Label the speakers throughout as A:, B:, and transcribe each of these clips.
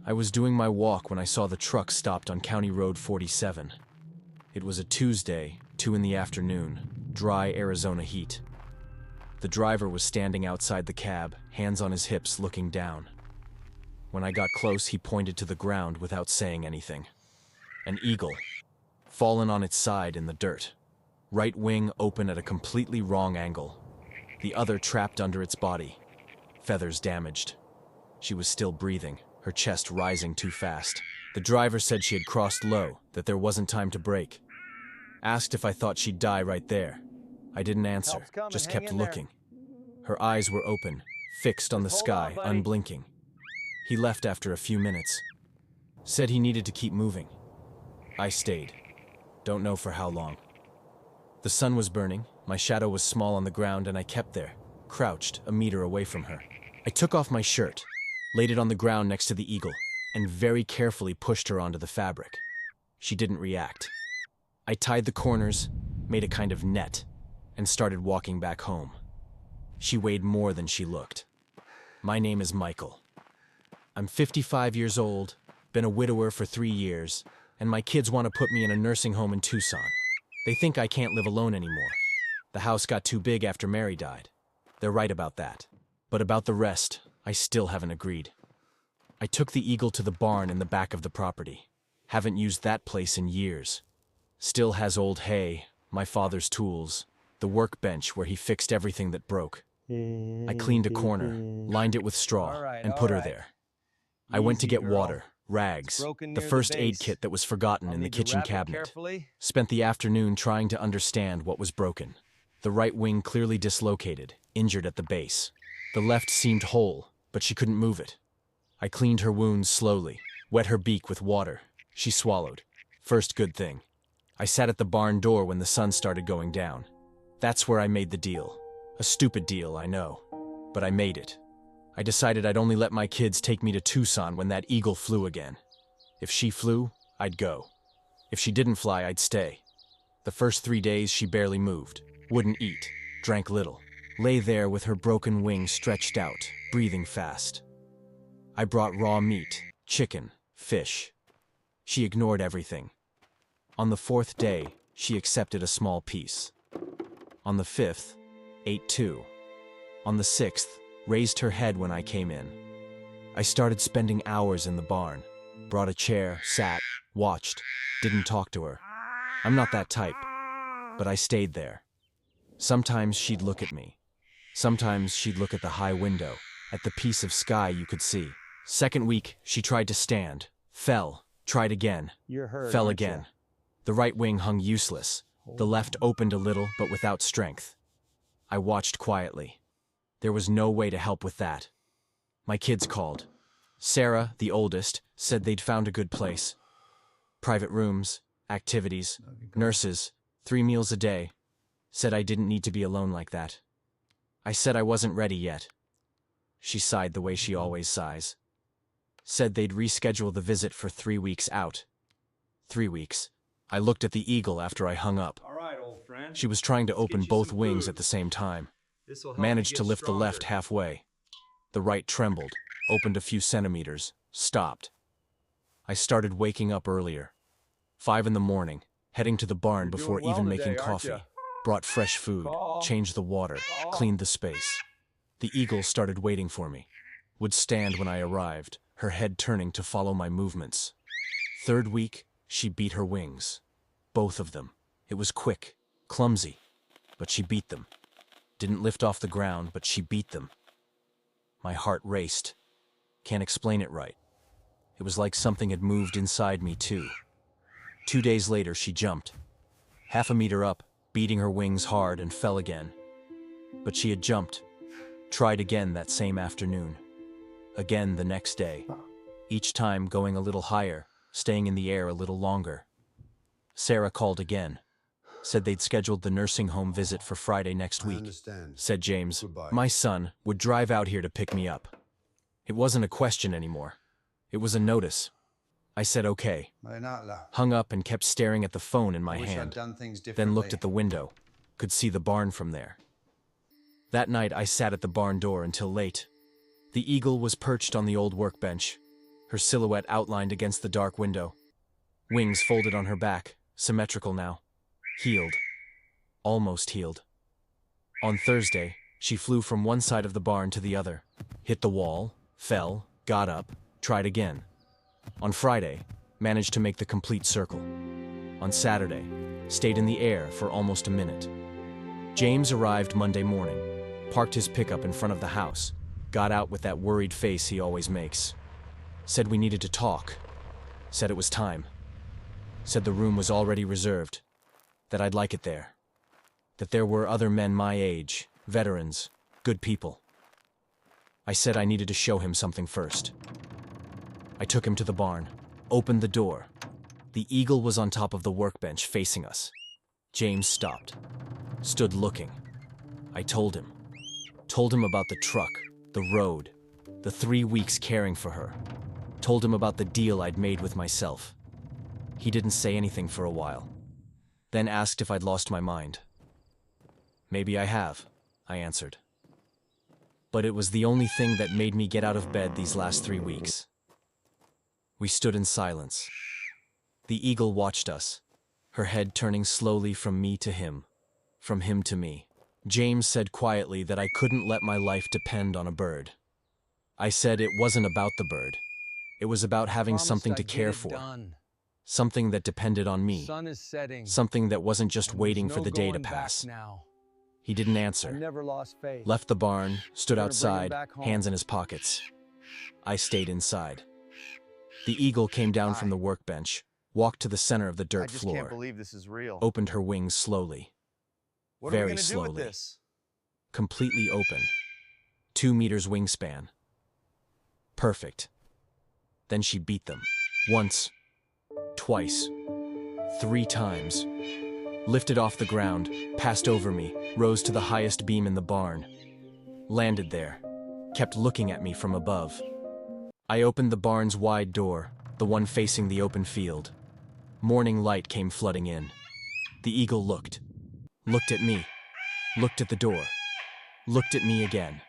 A: I was doing my walk when I saw the truck stopped on County Road 47. It was a Tuesday, 2 in the afternoon, dry Arizona heat. The driver was standing outside the cab, hands on his hips, looking down. When I got close, he pointed to the ground without saying anything. An eagle, fallen on its side in the dirt. Right wing open at a completely wrong angle. The other trapped under its body. Feathers damaged. She was still breathing, her chest rising too fast. The driver said she had crossed low, that there wasn't time to brake. Asked if I thought she'd die right there. I didn't answer, just kept looking. Her eyes were open, fixed on the sky, unblinking. He left after a few minutes. Said he needed to keep moving. I stayed. Don't know for how long. The sun was burning, my shadow was small on the ground, and I kept there, crouched a meter away from her. I took off my shirt, laid it on the ground next to the eagle, and very carefully pushed her onto the fabric. She didn't react. I tied the corners, made a kind of net, and started walking back home. She weighed more than she looked. My name is Michael. I'm 55 years old, been a widower for 3 years, and my kids want to put me in a nursing home in Tucson. They think I can't live alone anymore. The house got too big after Mary died. They're right about that. But about the rest, I still haven't agreed. I took the eagle to the barn in the back of the property. Haven't used that place in years. Still has old hay, my father's tools, the workbench where he fixed everything that broke. I cleaned a corner, lined it with straw, and put her there. I went to get water, rags, the first aid kit that was forgotten in the kitchen cabinet. Spent the afternoon trying to understand what was broken. The right wing clearly dislocated, injured at the base. The left seemed whole, but she couldn't move it. I cleaned her wounds slowly, wet her beak with water. She swallowed. First good thing. I sat at the barn door when the sun started going down. That's where I made the deal. A stupid deal, I know. But I made it. I decided I'd only let my kids take me to Tucson when that eagle flew again. If she flew, I'd go. If she didn't fly, I'd stay. The first 3 days, she barely moved, wouldn't eat, drank little, lay there with her broken wings stretched out, breathing fast. I brought raw meat, chicken, fish. She ignored everything. On the 4th day, she accepted a small piece. On the 5th, ate 2. On the 6th, raised her head when I came in. I started spending hours in the barn. Brought a chair, sat, watched, didn't talk to her. I'm not that type, but I stayed there. Sometimes she'd look at me. Sometimes she'd look at the high window, at the piece of sky you could see. Second week, she tried to stand, fell, tried again, fell again. The right wing hung useless. The left opened a little, but without strength. I watched quietly. There was no way to help with that. My kids called. Sarah, the oldest, said they'd found a good place. Private rooms, activities, nurses, 3 meals a day. Said I didn't need to be alone like that. I said I wasn't ready yet. She sighed the way she always sighs. Said they'd reschedule the visit for 3 weeks out. 3 weeks. I looked at the eagle after I hung up.
B: All right, old friend.
A: She was trying to open both wings at the same time. Managed to lift the left halfway. The right trembled, opened a few centimeters, stopped. I started waking up earlier. 5 in the morning, heading to the barn before even making coffee. Brought fresh food, changed the water, cleaned the space. The eagle started waiting for me. Would stand when I arrived, her head turning to follow my movements. 3rd week, she beat her wings. Both of them. It was quick, clumsy, but she beat them. Didn't lift off the ground, but she beat them. My heart raced. Can't explain it right. It was like something had moved inside me too. 2 days later, she jumped. 1/2 meter up, beating her wings hard, and fell again. But she had jumped. Tried again that same afternoon. Again the next day. Each time going a little higher, staying in the air a little longer. Sarah called again. Said they'd scheduled the nursing home visit for Friday next week. Said James, my son, would drive out here to pick me up. It wasn't a question anymore. It was a notice. I said okay. Hung up and kept staring at the phone in my hand. Then looked at the window. Could see the barn from there. That night I sat at the barn door until late. The eagle was perched on the old workbench. her silhouette outlined against the dark window. Wings folded on her back, symmetrical now. Healed. Almost healed. On Thursday, she flew from one side of the barn to the other, hit the wall, fell, got up, tried again. On Friday, managed to make the complete circle. On Saturday, stayed in the air for almost a minute. James arrived Monday morning, parked his pickup in front of the house, got out with that worried face he always makes. Said we needed to talk. Said it was time. Said the room was already reserved. That I'd like it there. That there were other men my age, veterans, good people. I said I needed to show him something first. I took him to the barn, opened the door. The eagle was on top of the workbench facing us. James stopped, stood looking. I told him about the truck, the road, the 3 weeks caring for her. Told him about the deal I'd made with myself. He didn't say anything for a while, then asked if I'd lost my mind. Maybe I have, I answered. But it was the only thing that made me get out of bed these last 3 weeks. We stood in silence. The eagle watched us, her head turning slowly from me to him, from him to me. James said quietly that I couldn't let my life depend on a bird. I said it wasn't about the bird. It was about having something to care for. Something that depended on me.
B: Sun is setting.
A: Something that wasn't just waiting for the day to pass. He didn't answer.
B: Never lost faith.
A: Left the barn, stood outside, hands in his pockets. I stayed inside. The eagle came down from the workbench, walked to the center of the dirt floor.
C: I just can't believe this is real.
A: Opened her wings slowly.
C: What
A: Very
C: are we gonna
A: slowly.
C: do with this?
A: Completely open. 2 meters wingspan. Perfect. Then she beat them. Once. Twice. 3 times. Lifted off the ground, passed over me, rose to the highest beam in the barn. Landed there. Kept looking at me from above. I opened the barn's wide door, the one facing the open field. Morning light came flooding in. The eagle looked. Looked at me. Looked at the door. Looked at me again.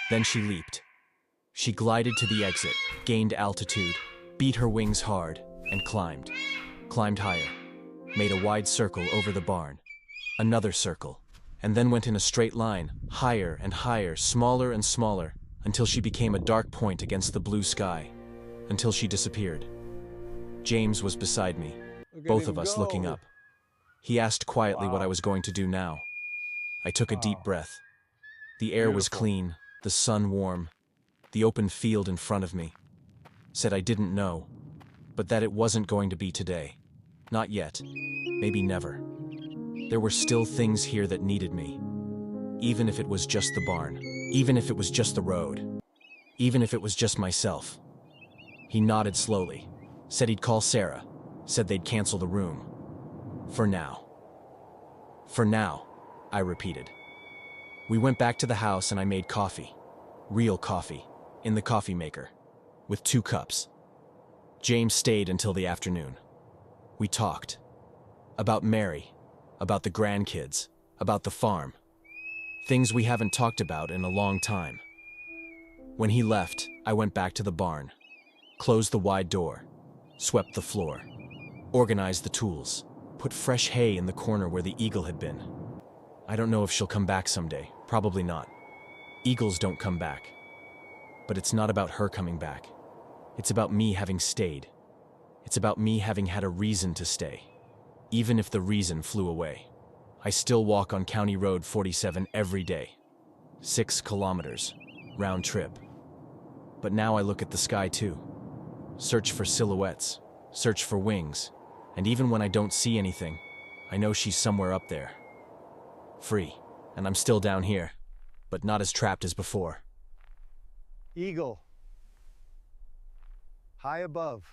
A: Then she leaped. She glided to the exit, gained altitude, beat her wings hard, and climbed. Climbed higher. Made a wide circle over the barn. Another circle. And then went in a straight line, higher and higher, smaller and smaller, until she became a dark point against the blue sky. Until she disappeared. James was beside me, both of us looking up. He asked quietly what I was going to do now. I took a deep breath. The air was clean, the sun warm, the open field in front of me. Said I didn't know, but that it wasn't going to be today. Not yet. Maybe never. There were still things here that needed me. Even if it was just the barn. Even if it was just the road. Even if it was just myself. He nodded slowly. Said he'd call Sarah. Said they'd cancel the room. For now. For now, I repeated. We went back to the house and I made coffee. Real coffee. In the coffee maker. With 2 cups. James stayed until the afternoon. We talked. About Mary. About the grandkids. About the farm. Things we haven't talked about in a long time. When he left, I went back to the barn. Closed the wide door. Swept the floor. Organized the tools. Put fresh hay in the corner where the eagle had been. I don't know if she'll come back someday. Probably not. Eagles don't come back. But it's not about her coming back. It's about me having stayed. It's about me having had a reason to stay. Even if the reason flew away. I still walk on County Road 47 every day. 6 kilometers. Round trip. But now I look at the sky too. Search for silhouettes. Search for wings. And even when I don't see anything, I know she's somewhere up there. Free. And I'm still down here. But not as trapped as before.
B: Eagle. High above.